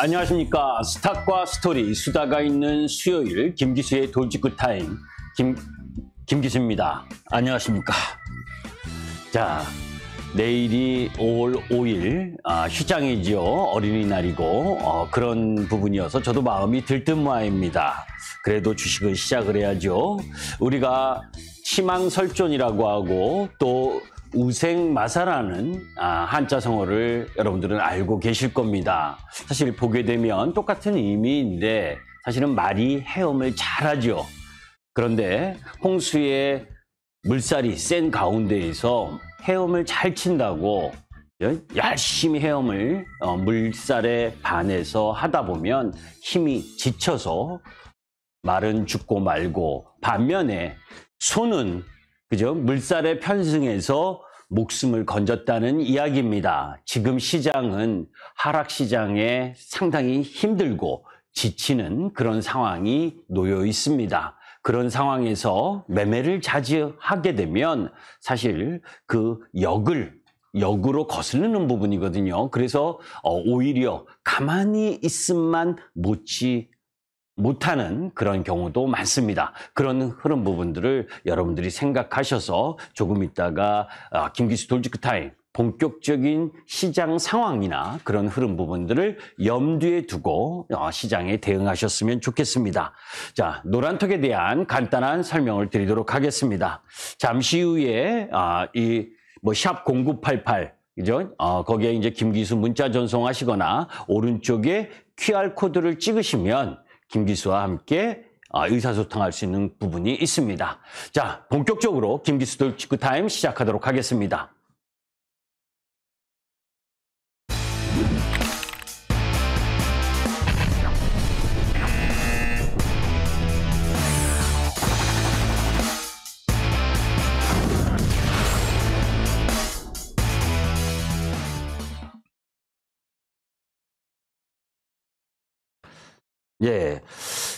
안녕하십니까. 스탁과 스토리, 수다가 있는 수요일 김기수의 돌직구 타임 김기수입니다. 안녕하십니까. 자, 내일이 5월 5일 휴장이지요. 어린이날이고 그런 부분이어서 저도 마음이 들뜬모양입니다. 그래도 주식을 시작을 해야죠. 우리가 희망설존이라고 하고 또 우생마사라는 한자성어를 여러분들은 알고 계실 겁니다. 사실 보게 되면 똑같은 의미인데 사실은 말이 헤엄을 잘하죠. 그런데 홍수의 물살이 센 가운데에서 헤엄을 잘 친다고 열심히 헤엄을 물살에 반해서 하다 보면 힘이 지쳐서 말은 죽고 말고, 반면에 소는 그죠? 물살에 편승해서 목숨을 건졌다는 이야기입니다. 지금 시장은 하락시장에 상당히 힘들고 지치는 그런 상황이 놓여 있습니다. 그런 상황에서 매매를 자제하게 되면 사실 그 역으로 거스르는 부분이거든요. 그래서 오히려 가만히 있음만 못하는 그런 경우도 많습니다. 그런 흐름 부분들을 여러분들이 생각하셔서 조금 있다가 김기수 돌직구 타임 본격적인 시장 상황이나 그런 흐름 부분들을 염두에 두고 시장에 대응하셨으면 좋겠습니다. 자, 노란톡에 대한 간단한 설명을 드리도록 하겠습니다. 잠시 후에 샵 0988 그죠? 거기에 이제 김기수 문자 전송하시거나 오른쪽에 QR코드를 찍으시면 김기수와 함께 의사소통할 수 있는 부분이 있습니다. 자, 본격적으로 김기수 돌직구 타임 시작하도록 하겠습니다. 예.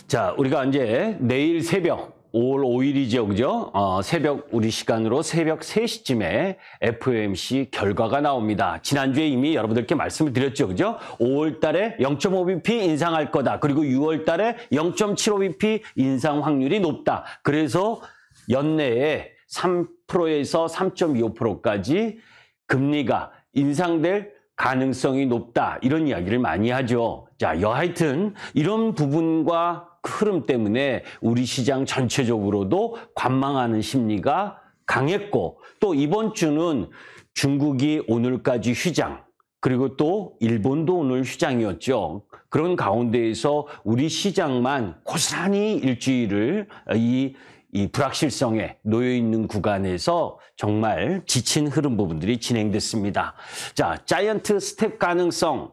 자, 우리가 이제 내일 새벽, 5월 5일이죠. 그죠? 새벽, 우리 시간으로 새벽 3시쯤에 FOMC 결과가 나옵니다. 지난주에 이미 여러분들께 말씀을 드렸죠. 그죠? 5월 달에 0.5bp 인상할 거다. 그리고 6월 달에 0.75bp 인상 확률이 높다. 그래서 연내에 3%에서 3.25%까지 금리가 인상될 가능성이 높다. 이런 이야기를 많이 하죠. 자, 여하튼 이런 부분과 흐름 때문에 우리 시장 전체적으로도 관망하는 심리가 강했고, 또 이번 주는 중국이 오늘까지 휴장, 그리고 또 일본도 오늘 휴장이었죠. 그런 가운데에서 우리 시장만 고스란히 일주일을 이 불확실성에 놓여있는 구간에서 정말 지친 흐름 부분들이 진행됐습니다. 자, 자이언트 스텝 가능성.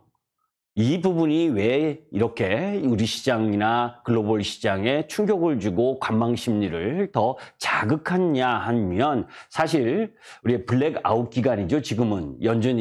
이 부분이 왜 이렇게 우리 시장이나 글로벌 시장에 충격을 주고 관망 심리를 더 자극하냐 하면, 사실 우리의 블랙아웃 기간이죠. 지금은 연준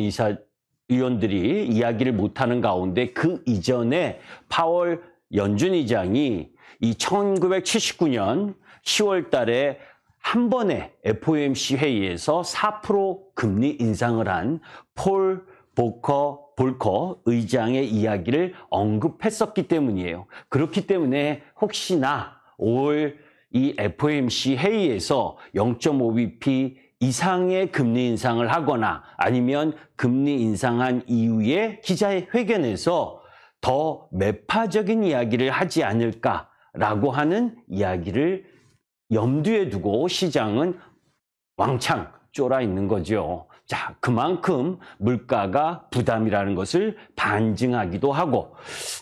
의원들이 이야기를 못하는 가운데 그 이전에 파월 연준 의장이 이 1979년 10월 달에 한 번에 FOMC 회의에서 4% 금리 인상을 한 폴 볼커 의장의 이야기를 언급했었기 때문이에요. 그렇기 때문에 혹시나 5월 이 FOMC 회의에서 0.5bp 이상의 금리 인상을 하거나 아니면 금리 인상한 이후에 기자회견에서 더 매파적인 이야기를 하지 않을까라고 하는 이야기를 염두에 두고 시장은 왕창 쫄아 있는 거죠. 자, 그만큼 물가가 부담이라는 것을 반증하기도 하고,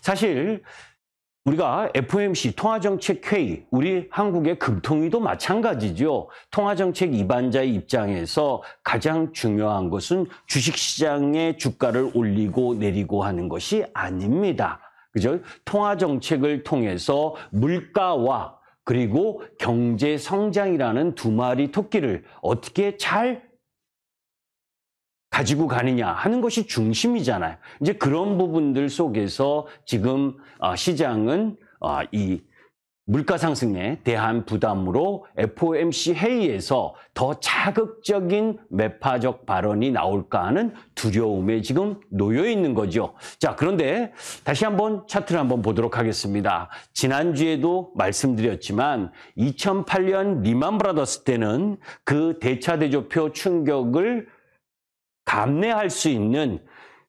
사실 우리가 FOMC 통화정책회의, 우리 한국의 금통위도 마찬가지죠. 통화정책 입안자의 입장에서 가장 중요한 것은 주식시장의 주가를 올리고 내리고 하는 것이 아닙니다. 그죠? 통화정책을 통해서 물가와 그리고 경제 성장이라는 두 마리 토끼를 어떻게 잘 가지고 가느냐 하는 것이 중심이잖아요. 이제 그런 부분들 속에서 지금 시장은 이 물가 상승에 대한 부담으로 FOMC 회의에서 더 자극적인 매파적 발언이 나올까 하는 두려움에 지금 놓여 있는 거죠. 자, 그런데 다시 한번 차트를 한번 보도록 하겠습니다. 지난주에도 말씀드렸지만 2008년 리만 브라더스 때는 그 대차대조표 충격을 감내할 수 있는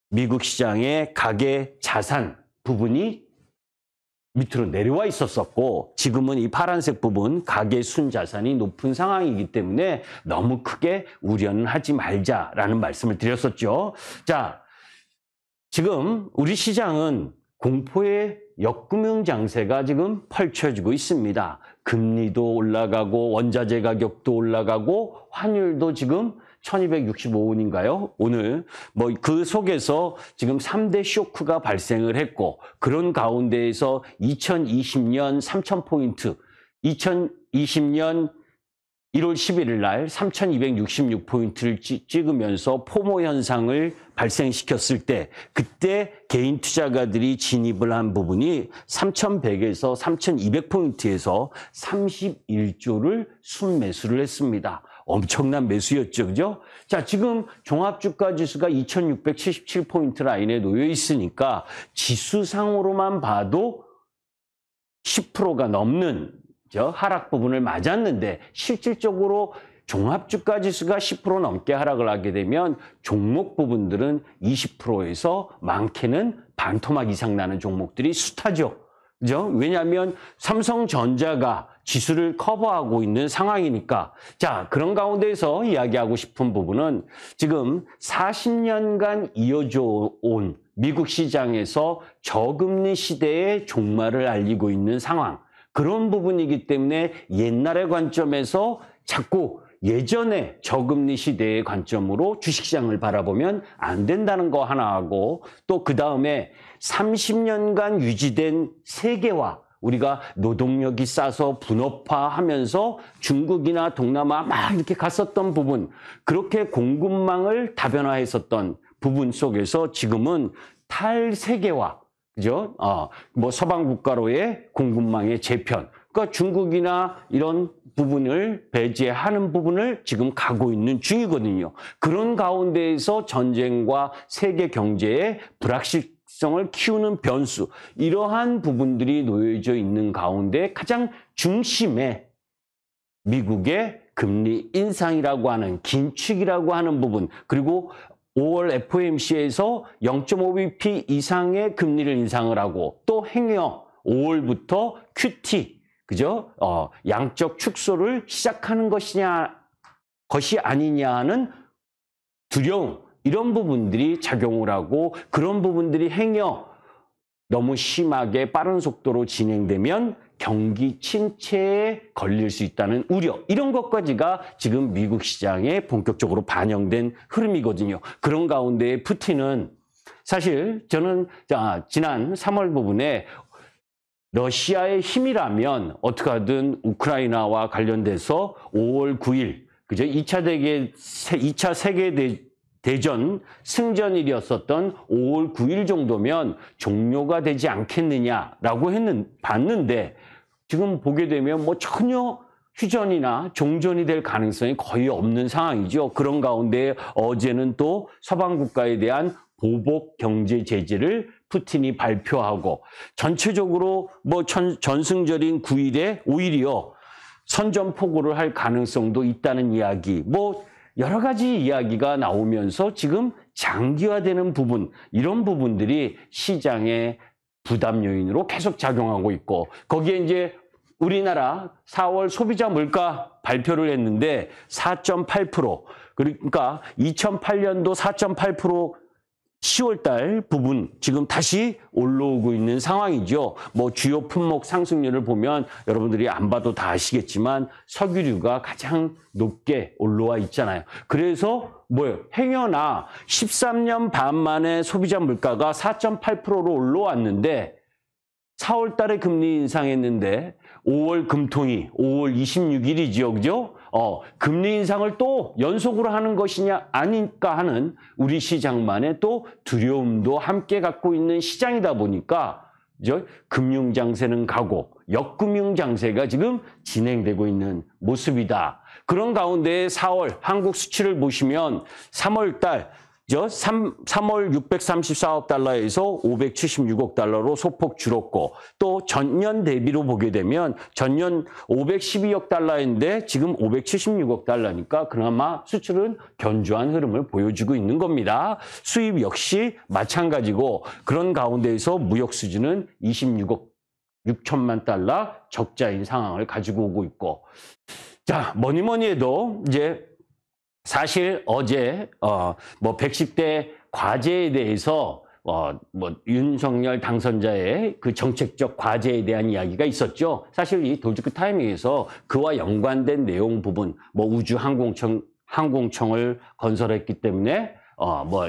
미국 시장의 가계 자산 부분이 밑으로 내려와 있었었고, 지금은 이 파란색 부분 가계 순자산이 높은 상황이기 때문에 너무 크게 우려는 하지 말자라는 말씀을 드렸었죠. 자, 지금 우리 시장은 공포의 역금융 장세가 지금 펼쳐지고 있습니다. 금리도 올라가고 원자재 가격도 올라가고 환율도 지금 1265원인가요? 오늘 뭐 그 속에서 지금 3대 쇼크가 발생을 했고, 그런 가운데에서 2020년 3000포인트, 2020년 1월 11일 날 3266포인트를 찍으면서 포모 현상을 발생시켰을 때, 그때 개인 투자가들이 진입을 한 부분이 3100에서 3200포인트에서 31조를 순매수를 했습니다. 엄청난 매수였죠, 그죠? 자, 지금 종합주가지수가 2677포인트 라인에 놓여 있으니까 지수상으로만 봐도 10%가 넘는 하락 부분을 맞았는데, 실질적으로 종합주가지수가 10% 넘게 하락을 하게 되면 종목 부분들은 20%에서 많게는 반토막 이상 나는 종목들이 숱하죠. 그죠? 왜냐하면 삼성전자가 지수를 커버하고 있는 상황이니까. 자, 그런 가운데에서 이야기하고 싶은 부분은 지금 40년간 이어져 온 미국 시장에서 저금리 시대의 종말을 알리고 있는 상황. 그런 부분이기 때문에 옛날의 관점에서 자꾸 예전에 저금리 시대의 관점으로 주식시장을 바라보면 안 된다는 거 하나 하고, 또 그 다음에 30년간 유지된 세계화, 우리가 노동력이 싸서 분업화하면서 중국이나 동남아 막 이렇게 갔었던 부분, 그렇게 공급망을 다변화했었던 부분 속에서 지금은 탈세계화, 그죠? 뭐 서방 국가로의 공급망의 재편, 그러니까 중국이나 이런 부분을 배제하는 부분을 지금 가고 있는 중이거든요. 그런 가운데에서 전쟁과 세계 경제의 불확실성을 키우는 변수, 이러한 부분들이 놓여져 있는 가운데 가장 중심에 미국의 금리 인상이라고 하는, 긴축이라고 하는 부분, 그리고 5월 FOMC에서 0.5bp 이상의 금리를 인상을 하고, 또 행여 5월부터 QT, 그죠? 양적 축소를 시작하는 것이 아니냐 하는 두려움, 이런 부분들이 작용을 하고, 그런 부분들이 행여 너무 심하게 빠른 속도로 진행되면 경기 침체에 걸릴 수 있다는 우려, 이런 것까지가 지금 미국 시장에 본격적으로 반영된 흐름이거든요. 그런 가운데 푸틴은, 사실 저는 지난 3월 부분에 러시아의 힘이라면 어떻게 하든 우크라이나와 관련돼서 5월 9일, 그죠? 2차 세계대전 승전일이었었던 5월 9일 정도면 종료가 되지 않겠느냐라고 봤는데, 지금 보게 되면 뭐 전혀 휴전이나 종전이 될 가능성이 거의 없는 상황이죠. 그런 가운데 어제는 또 서방 국가에 대한 보복 경제 제재를 푸틴이 발표하고, 전체적으로 뭐 전승절인 9일에 오히려 선전포고를 할 가능성도 있다는 이야기, 뭐 여러 가지 이야기가 나오면서 지금 장기화되는 부분, 이런 부분들이 시장의 부담 요인으로 계속 작용하고 있고, 거기에 이제 우리나라 4월 소비자 물가 발표를 했는데 4.8%, 그러니까 2008년도 4.8% 10월달 부분 지금 다시 올라오고 있는 상황이죠. 뭐 주요 품목 상승률을 보면 여러분들이 안 봐도 다 아시겠지만 석유류가 가장 높게 올라와 있잖아요. 그래서 뭐예요? 행여나 13년 반 만에 소비자 물가가 4.8%로 올라왔는데 4월달에 금리 인상했는데 5월 금통이 5월 26일이지요, 그죠? 금리 인상을 또 연속으로 하는 것이냐 아닐까 하는 우리 시장만의 또 두려움도 함께 갖고 있는 시장이다 보니까 금융 장세는 가고 역금융 장세가 지금 진행되고 있는 모습이다. 그런 가운데 4월 한국 수치를 보시면 3월 달 3월 634억 달러에서 576억 달러로 소폭 줄었고 또 전년 대비로 보게 되면 전년 512억 달러인데 지금 576억 달러니까 그나마 수출은 견조한 흐름을 보여주고 있는 겁니다. 수입 역시 마찬가지고 그런 가운데에서 무역 수지는 26억 6천만 달러 적자인 상황을 가지고 오고 있고 자, 뭐니 해도 이제 사실 어제 110대 과제에 대해서 윤석열 당선자의 그 정책적 과제에 대한 이야기가 있었죠. 사실 이 돌직구 타이밍에서 그와 연관된 내용 부분, 우주 항공청을 건설했기 때문에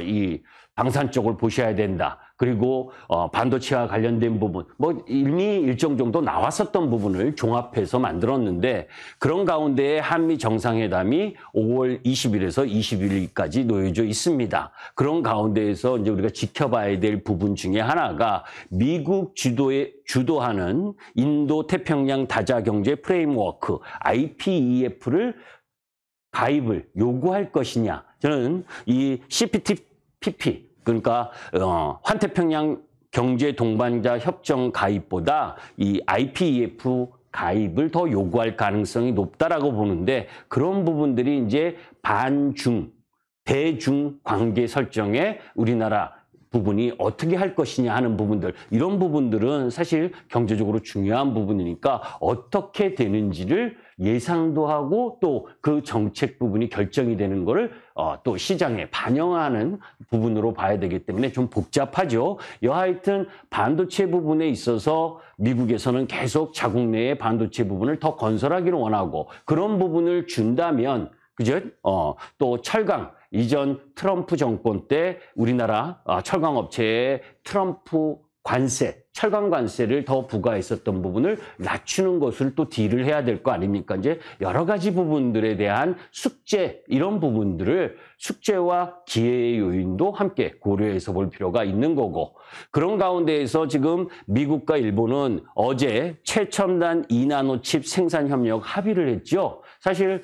이 방산 쪽을 보셔야 된다. 그리고 반도체와 관련된 부분, 이미 일정 정도 나왔었던 부분을 종합해서 만들었는데 그런 가운데 한미 정상회담이 5월 20일에서 21일까지 놓여져 있습니다. 그런 가운데에서 이제 우리가 지켜봐야 될 부분 중에 하나가 미국 주도하는 인도 태평양 다자 경제 프레임워크 IPEF를 가입을 요구할 것이냐. 저는 이 CPTPP 그러니까 환태평양 경제 동반자 협정 가입보다 이 IPEF 가입을 더 요구할 가능성이 높다라고 보는데 그런 부분들이 이제 반중, 대중 관계 설정에 우리나라 부분이 어떻게 할 것이냐 하는 부분들 이런 부분들은 사실 경제적으로 중요한 부분이니까 어떻게 되는지를 예상도 하고 또 그 정책 부분이 결정이 되는 거를 또 시장에 반영하는 부분으로 봐야 되기 때문에 좀 복잡하죠. 여하튼 반도체 부분에 있어서 미국에서는 계속 자국 내의 반도체 부분을 더 건설하기를 원하고 그런 부분을 준다면 그죠? 또 철강 이전 트럼프 정권 때 우리나라 철강 업체에 트럼프 관세, 철강 관세를 더 부과했었던 부분을 낮추는 것을 또 딜을 해야 될 거 아닙니까? 이제 여러 가지 부분들에 대한 숙제, 이런 부분들을 숙제와 기회의 요인도 함께 고려해서 볼 필요가 있는 거고 그런 가운데에서 지금 미국과 일본은 어제 최첨단 2나노칩 생산 협력 합의를 했죠. 사실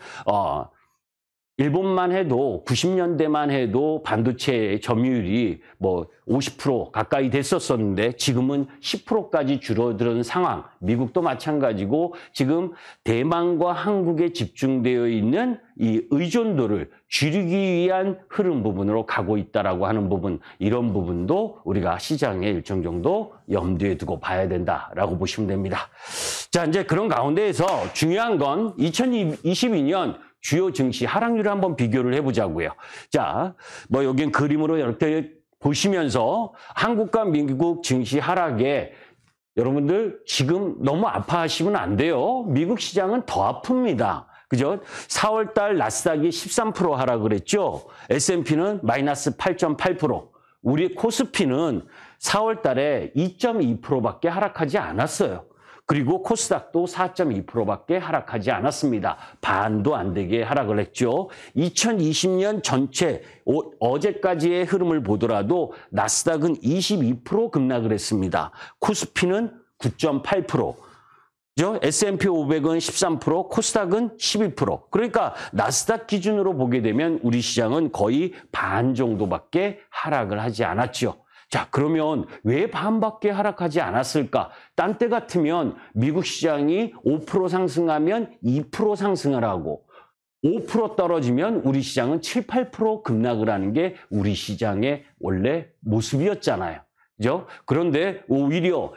일본만 해도 90년대만 해도 반도체 점유율이 50% 가까이 됐었었는데 지금은 10%까지 줄어드는 상황. 미국도 마찬가지고 지금 대만과 한국에 집중되어 있는 이 의존도를 줄이기 위한 흐름 부분으로 가고 있다라고 하는 부분, 이런 부분도 우리가 시장에 일정 정도 염두에 두고 봐야 된다라고 보시면 됩니다. 자, 이제 그런 가운데에서 중요한 건 2022년 주요 증시 하락률을 한번 비교를 해보자고요. 자, 여긴 그림으로 이렇게 보시면서 한국과 미국 증시 하락에 여러분들 지금 너무 아파하시면 안 돼요. 미국 시장은 더 아픕니다. 그죠? 4월 달 나스닥이 13% 하락을 했죠. S&P는 마이너스 8.8%. 우리 코스피는 4월 달에 2.2%밖에 하락하지 않았어요. 그리고 코스닥도 4.2%밖에 하락하지 않았습니다. 반도 안 되게 하락을 했죠. 2020년 전체 어제까지의 흐름을 보더라도 나스닥은 22% 급락을 했습니다. 코스피는 9.8%. S&P 500은 13%, 코스닥은 12%. 그러니까 나스닥 기준으로 보게 되면 우리 시장은 거의 반 정도밖에 하락을 하지 않았죠. 자, 그러면 왜 반밖에 하락하지 않았을까? 딴 때 같으면 미국 시장이 5% 상승하면 2% 상승을 하고 5% 떨어지면 우리 시장은 7, 8% 급락을 하는 게 우리 시장의 원래 모습이었잖아요. 그죠? 그런데 오히려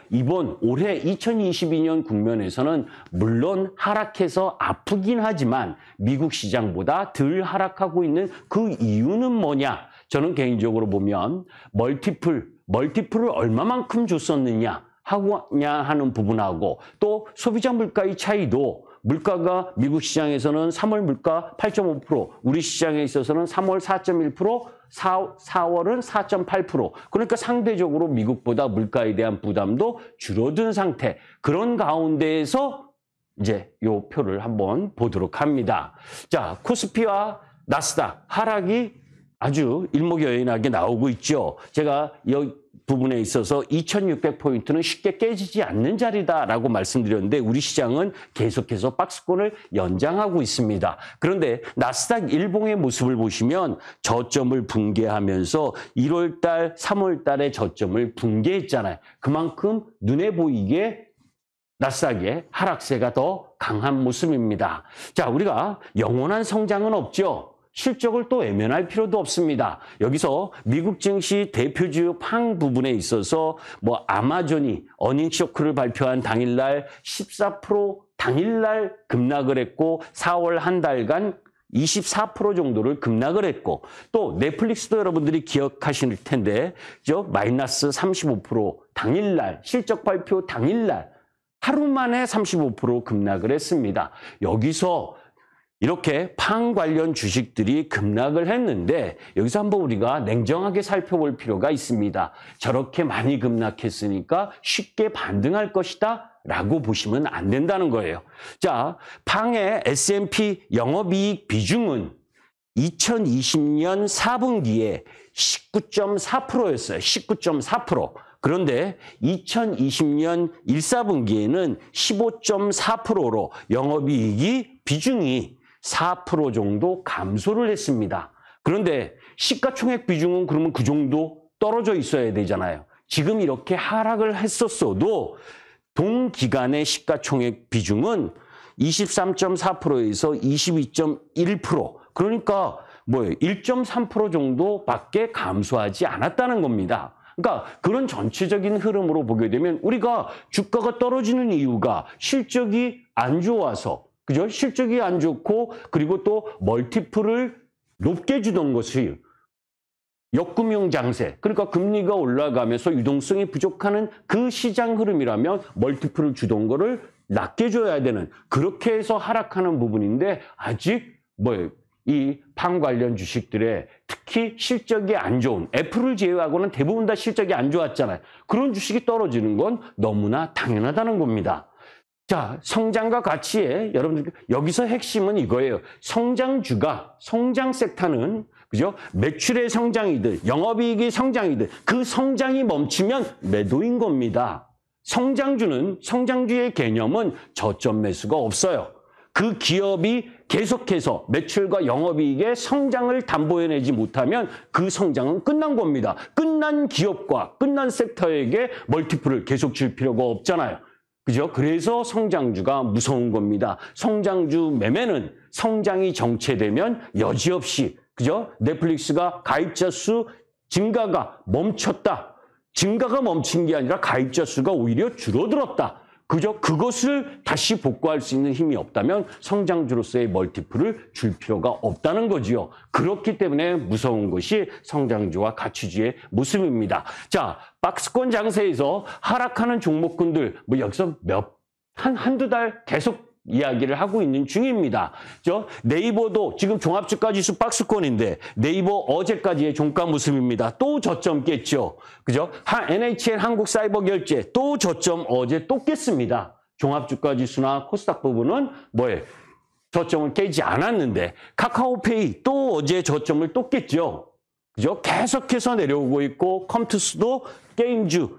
올해 2022년 국면에서는 물론 하락해서 아프긴 하지만 미국 시장보다 덜 하락하고 있는 그 이유는 뭐냐? 저는 개인적으로 보면 멀티플을 얼마만큼 줬었느냐 하는 부분하고 또 소비자 물가의 차이도 물가가 미국 시장에서는 3월 물가 8.5%, 우리 시장에 있어서는 3월 4.1%, 4월은 4.8%. 그러니까 상대적으로 미국보다 물가에 대한 부담도 줄어든 상태. 그런 가운데에서 이제 요 표를 한번 보도록 합니다. 자, 코스피와 나스닥 하락이 아주 일목요연하게 나오고 있죠. 제가 여기 부분에 있어서 2600포인트는 쉽게 깨지지 않는 자리다라고 말씀드렸는데 우리 시장은 계속해서 박스권을 연장하고 있습니다. 그런데 나스닥 일봉의 모습을 보시면 저점을 붕괴하면서 1월달, 3월달에 저점을 붕괴했잖아요. 그만큼 눈에 보이게 나스닥의 하락세가 더 강한 모습입니다. 자, 우리가 영원한 성장은 없죠. 실적을 또 외면할 필요도 없습니다. 여기서 미국 증시 대표주 팡 부분에 있어서 뭐 아마존이 어닝 쇼크를 발표한 당일날 14% 당일날 급락을 했고 4월 한 달간 24% 정도를 급락을 했고 또 넷플릭스도 여러분들이 기억하실 텐데 마이너스 35% 당일날 실적 발표 당일날 하루 만에 35% 급락을 했습니다. 여기서 이렇게 팡 관련 주식들이 급락을 했는데 여기서 한번 우리가 냉정하게 살펴볼 필요가 있습니다. 저렇게 많이 급락했으니까 쉽게 반등할 것이다 라고 보시면 안 된다는 거예요. 자, 팡의 S&P 영업이익 비중은 2020년 4분기에 19.4%였어요. 19.4%. 그런데 2020년 1사분기에는 15.4%로 영업이익이 비중이 4% 정도 감소를 했습니다. 그런데 시가총액 비중은 그러면 그 정도 떨어져 있어야 되잖아요. 지금 이렇게 하락을 했었어도 동기간의 시가총액 비중은 23.4%에서 22.1%. 그러니까 1.3% 정도밖에 감소하지 않았다는 겁니다. 그러니까 그런 전체적인 흐름으로 보게 되면 우리가 주가가 떨어지는 이유가 실적이 안 좋아서 그죠? 실적이 안 좋고 그리고 또 멀티플을 높게 주던 것이 역금융 장세, 그러니까 금리가 올라가면서 유동성이 부족하는 그 시장 흐름이라면 멀티플을 주던 거를 낮게 줘야 되는 그렇게 해서 하락하는 부분인데 아직 이 팡 관련 주식들의 특히 실적이 안 좋은 애플을 제외하고는 대부분 다 실적이 안 좋았잖아요. 그런 주식이 떨어지는 건 너무나 당연하다는 겁니다. 자, 성장과 가치에 여러분들 여기서 핵심은 이거예요. 성장주가 성장 섹터는 그죠? 매출의 성장이든 영업이익의 성장이든 그 성장이 멈추면 매도인 겁니다. 성장주의 개념은 저점 매수가 없어요. 그 기업이 계속해서 매출과 영업이익의 성장을 담보해내지 못하면 그 성장은 끝난 겁니다. 끝난 기업과 끝난 섹터에게 멀티플을 계속 줄 필요가 없잖아요. 그죠? 그래서 성장주가 무서운 겁니다. 성장주 매매는 성장이 정체되면 여지없이, 그죠? 넷플릭스가 가입자 수 증가가 멈췄다. 증가가 멈춘 게 아니라 가입자 수가 오히려 줄어들었다. 그죠? 그것을 다시 복구할 수 있는 힘이 없다면 성장주로서의 멀티플을 줄 필요가 없다는 거지요. 그렇기 때문에 무서운 것이 성장주와 가치주의 모습입니다. 자, 박스권 장세에서 하락하는 종목군들, 여기서 한두 달 계속 이야기를 하고 있는 중입니다. 네이버도 지금 종합주가지수 박스권인데 네이버 어제까지의 종가 모습입니다. 또 저점 깼죠. 그죠? NHN 한국사이버결제 또 저점 어제 또 깼습니다. 종합주가지수나 코스닥 부분은 저점을 깨지 않았는데 카카오페이 또 어제 저점을 또 깼죠. 그죠? 계속해서 내려오고 있고 컴투스도 게임주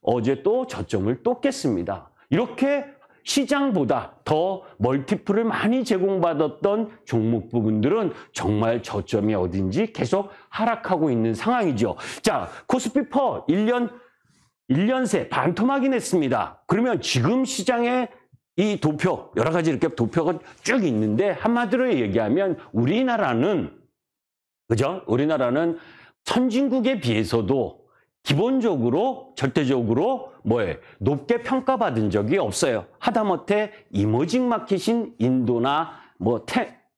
어제 또 저점을 또 깼습니다. 이렇게 시장보다 더 멀티플을 많이 제공받았던 종목 부분들은 정말 저점이 어딘지 계속 하락하고 있는 상황이죠. 자, 코스피퍼 1년 새 반토막이 냈습니다. 그러면 지금 시장에 이 도표, 여러 가지 이렇게 도표가 쭉 있는데 한마디로 얘기하면 우리나라는 선진국에 비해서도 기본적으로 절대적으로 높게 평가받은 적이 없어요. 하다못해 이머징 마켓인 인도나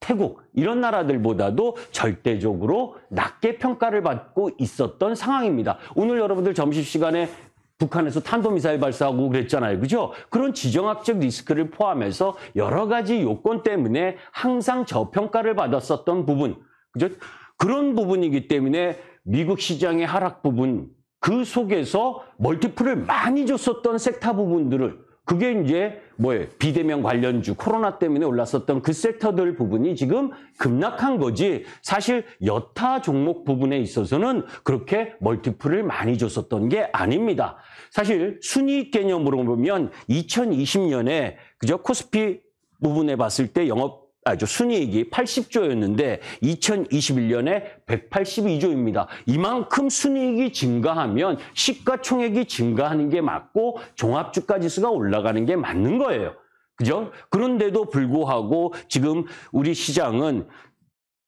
태국 이런 나라들보다도 절대적으로 낮게 평가를 받고 있었던 상황입니다. 오늘 여러분들 점심시간에 북한에서 탄도미사일 발사하고 그랬잖아요. 그죠? 그런 지정학적 리스크를 포함해서 여러 가지 요건 때문에 항상 저평가를 받았었던 부분. 그죠? 그런 부분이기 때문에 미국 시장의 하락 부분, 그 속에서 멀티플을 많이 줬었던 섹터 부분들을 그게 이제 뭐예요? 비대면 관련주, 코로나 때문에 올랐었던 그 섹터들 부분이 지금 급락한 거지 사실 여타 종목 부분에 있어서는 그렇게 멀티플을 많이 줬었던 게 아닙니다. 사실 순이익 개념으로 보면 2020년에 그죠? 코스피 부분에 봤을 때 순이익이 80조였는데 2021년에 182조입니다. 이만큼 순이익이 증가하면 시가총액이 증가하는 게 맞고 종합주가지수가 올라가는 게 맞는 거예요. 그죠? 그런데도 불구하고 지금 우리 시장은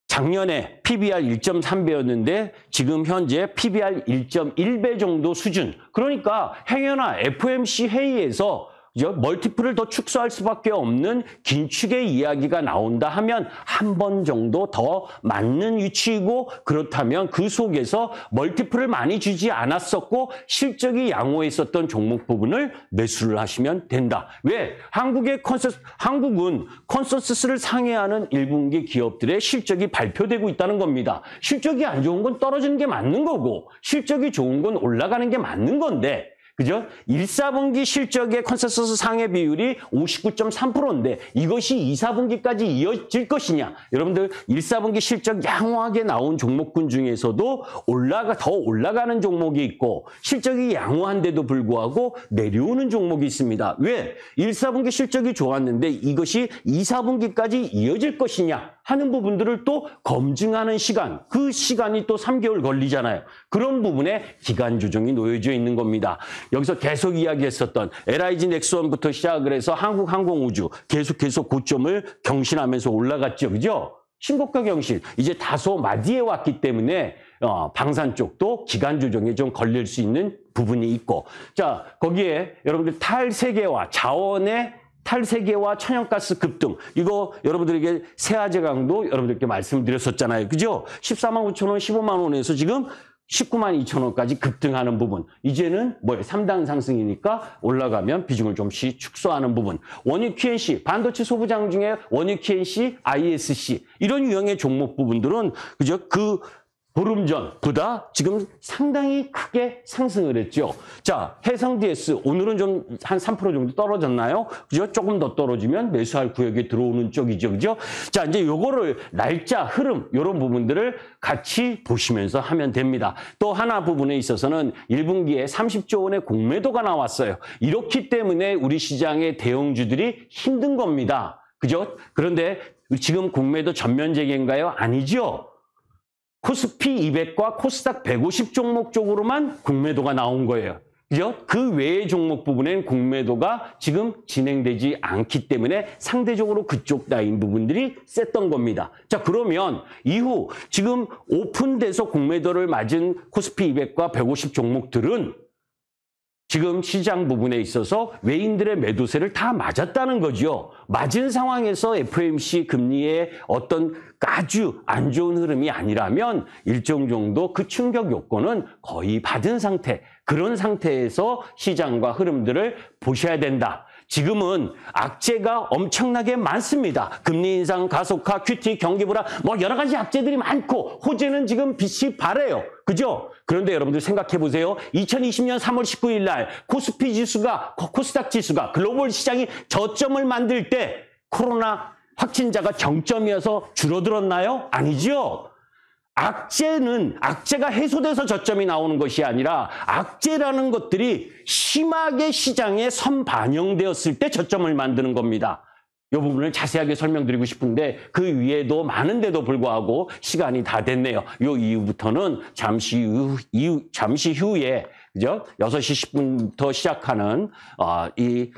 작년에 PBR 1.3배였는데 지금 현재 PBR 1.1배 정도 수준. 그러니까 행여나 FOMC 회의에서 멀티플을 더 축소할 수밖에 없는 긴축의 이야기가 나온다 하면 한 번 정도 더 맞는 위치이고 그렇다면 그 속에서 멀티플을 많이 주지 않았었고 실적이 양호했었던 종목 부분을 매수를 하시면 된다. 왜? 한국은 컨센서스를 상회하는 1분기 기업들의 실적이 발표되고 있다는 겁니다. 실적이 안 좋은 건 떨어지는 게 맞는 거고 실적이 좋은 건 올라가는 게 맞는 건데 그죠? 1, 4분기 실적의 컨센서스 상회 비율이 59.3%인데 이것이 2, 4분기까지 이어질 것이냐? 여러분들 1, 4분기 실적 양호하게 나온 종목군 중에서도 더 올라가는 종목이 있고 실적이 양호한데도 불구하고 내려오는 종목이 있습니다. 왜? 1, 4분기 실적이 좋았는데 이것이 2, 4분기까지 이어질 것이냐? 하는 부분들을 또 검증하는 시간, 그 시간이 또 3개월 걸리잖아요. 그런 부분에 기간 조정이 놓여져 있는 겁니다. 여기서 계속 이야기했었던 LIG 넥스원부터 시작을 해서 한국항공우주 계속 고점을 경신하면서 올라갔죠. 그죠? 신고가 경신. 이제 다소 마디에 왔기 때문에 방산 쪽도 기간 조정에 좀 걸릴 수 있는 부분이 있고. 자, 거기에 여러분들 탈세계화, 자원의 탈세계와 천연가스 급등. 이거 여러분들에게 세아제 강도 여러분들께 말씀드렸었잖아요. 그죠? 14만 9천 원, 15만 원에서 지금 19만 2천 원까지 급등하는 부분. 이제는 3단 상승이니까 올라가면 비중을 좀씩 축소하는 부분. 원유 QNC, 반도체 소부장 중에 원유 QNC, ISC 이런 유형의 종목 부분들은 그죠? 그 보름 전보다 지금 상당히 크게 상승을 했죠. 자, 해성 DS 오늘은 좀 한 3% 정도 떨어졌나요? 그죠? 조금 더 떨어지면 매수할 구역에 들어오는 쪽이죠. 그죠? 자, 이제 요거를 날짜, 흐름 이런 부분들을 같이 보시면서 하면 됩니다. 또 하나 부분에 있어서는 1분기에 30조 원의 공매도가 나왔어요. 이렇기 때문에 우리 시장의 대형주들이 힘든 겁니다. 그죠? 그런데 지금 공매도 전면 재개인가요? 아니죠. 코스피 200과 코스닥 150 종목 쪽으로만 공매도가 나온 거예요. 그죠? 그 외의 종목 부분엔 공매도가 지금 진행되지 않기 때문에 상대적으로 그쪽 라인 부분들이 셌던 겁니다. 자, 그러면 이후 지금 오픈돼서 공매도를 맞은 코스피 200과 150 종목들은 지금 시장 부분에 있어서 외인들의 매도세를 다 맞았다는 거죠. 맞은 상황에서 FOMC 금리의 어떤 아주 안 좋은 흐름이 아니라면 일정 정도 그 충격 요건은 거의 받은 상태, 그런 상태에서 시장과 흐름들을 보셔야 된다. 지금은 악재가 엄청나게 많습니다. 금리 인상 가속화, QT, 경기 불안, 여러 가지 악재들이 많고 호재는 지금 빛이 바래요. 그죠? 그런데 여러분들 생각해 보세요. 2020년 3월 19일 날 코스피 지수가, 코스닥 지수가 글로벌 시장이 저점을 만들 때 코로나 확진자가 정점이어서 줄어들었나요? 아니죠. 악재가 해소돼서 저점이 나오는 것이 아니라 악재라는 것들이 심하게 시장에 선반영되었을 때 저점을 만드는 겁니다. 이 부분을 자세하게 설명드리고 싶은데 그 위에도 많은데도 불구하고 시간이 다 됐네요. 이 이후부터는 잠시 후에 그죠? 6시 10분부터 시작하는 이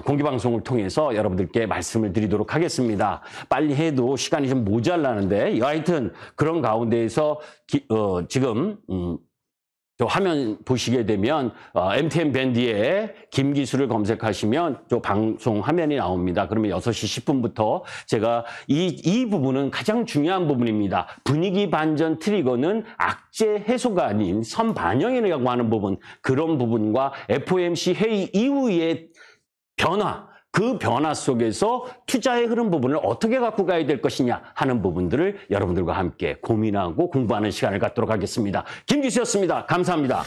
공개방송을 통해서 여러분들께 말씀을 드리도록 하겠습니다. 빨리 해도 시간이 좀 모자라는데 여하튼 그런 가운데에서 지금 화면 보시게 되면 MTN 밴드에 김기수를 검색하시면 저 방송 화면이 나옵니다. 그러면 6시 10분부터 제가 이 부분은 가장 중요한 부분입니다. 분위기 반전 트리거는 악재 해소가 아닌 선반영이라고 하는 부분, 그런 부분과 FOMC 회의 이후의 변화, 그 변화 속에서 투자의 흐름 부분을 어떻게 갖고 가야 될 것이냐 하는 부분들을 여러분들과 함께 고민하고 공부하는 시간을 갖도록 하겠습니다. 김기수였습니다. 감사합니다.